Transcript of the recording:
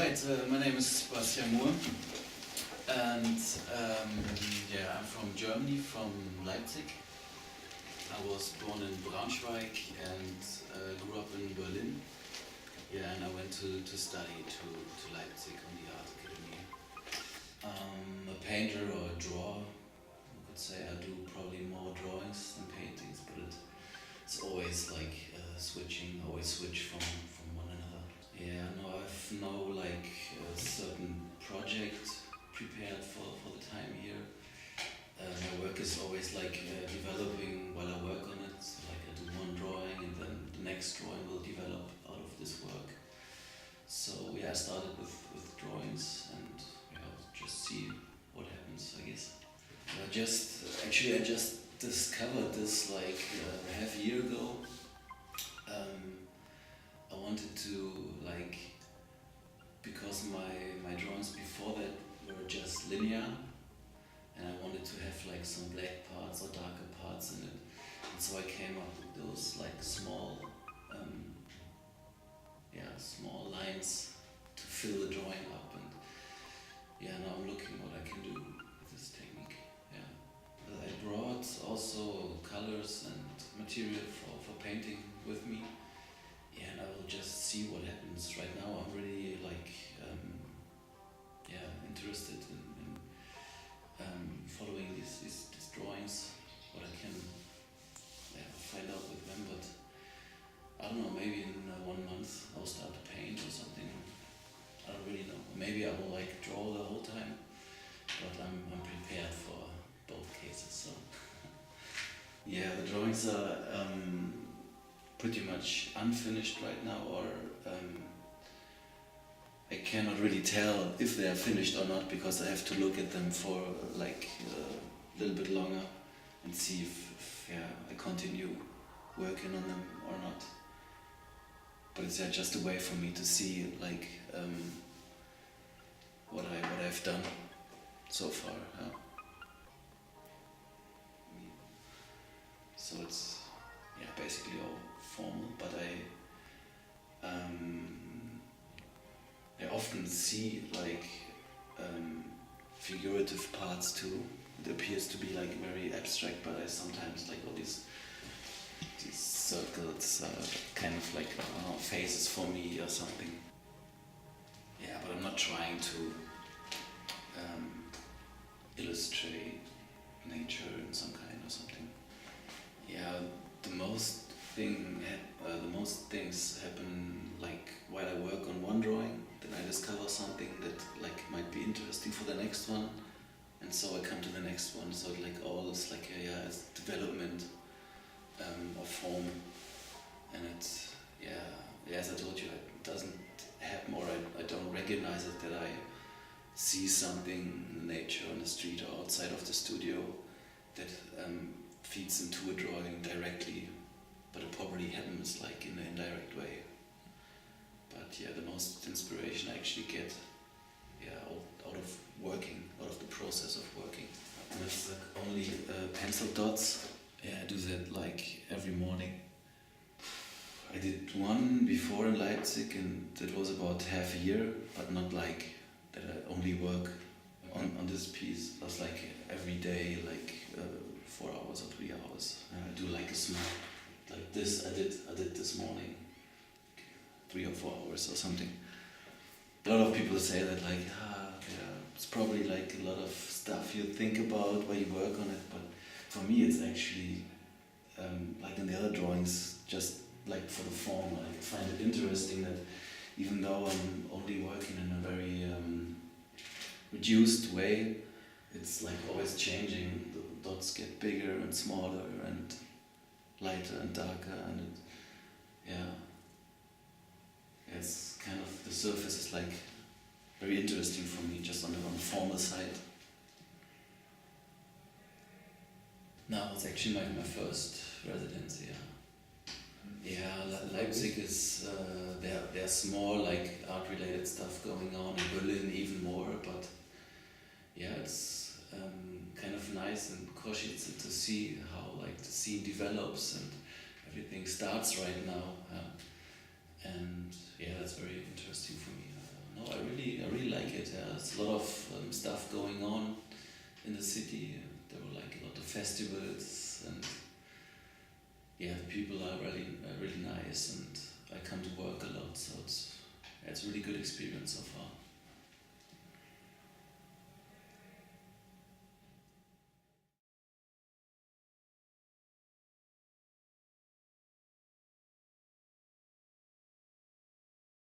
Right, my name is Bastian, and I'm from Germany, from Leipzig. I was born in Braunschweig and grew up in Berlin. Yeah, and I went to study to Leipzig on the art academy. I'm a painter or a drawer. I could say I do probably more drawings than paintings, but it's always like switching, always switch from one another. Yeah, no, I've no like a certain project prepared for the time here. My work is always like developing while I work on it. So, like I do one drawing and then the next drawing will develop out of this work. So yeah, I started with drawings and just see what happens, I guess. I just discovered this like a half a year ago. I wanted to like, because my drawings before that were just linear, and I wanted to have like some black parts or darker parts in it, and so I came up with those like small lines to fill the drawing up, and now I'm looking what I can do with this technique. But I brought also colors and material for painting with me. And I will just see what happens. Right now I'm really like interested in following these drawings, what I can find out with them, but I don't know, maybe in 1 month I'll start to paint or something. I don't really know. Maybe I will like draw the whole time, but I'm prepared for both cases. So the drawings are pretty much unfinished right now, or I cannot really tell if they are finished or not, because I have to look at them for like a little bit longer and see if I continue working on them or not. But it's just a way for me to see like what I've done so far. So it's basically all formal, but I often see like figurative parts too. It appears to be like very abstract, but I sometimes like all these circles, kind of like faces for me or something. Yeah, but I'm not trying to illustrate nature in some kind or something. Yeah, the most things happen like while I work on one drawing, then I discover something that like might be interesting for the next one, and so I come to the next one. So like all is like it's development of form, and it's as I told you, it doesn't happen, or I don't recognize it, that I see something in nature on the street or outside of the studio that feeds into a drawing directly, but it probably happens like in an indirect way. But the most inspiration I actually get out of working, out of the process of working. And it's like only pencil dots. I do that like every morning. I did one before in Leipzig, and that was about half a year, but not like that I only work on this piece. It was like every day, like 4 hours or 3 hours. I do like a small, like this I did this morning, 3 or 4 hours or something. A lot of people say that like, it's probably like a lot of stuff you think about while you work on it, but for me it's actually, like in the other drawings, just like for the form. I find it interesting that even though I'm only working in a very reduced way, it's like always changing. The dots get bigger and smaller and lighter and darker, and it's kind of, the surface is like very interesting for me, just on the formal side. No, it's actually my first residency. Leipzig is there's more like art-related stuff going on. In Berlin even more, but it's kind of nice and cautious to see how like the scene develops and everything starts right now. And that's very interesting for me. I really there's a lot of stuff going on in the city. There were like a lot of festivals, and yeah, the people are really nice, and I come to work a lot, so it's a really good experience so far.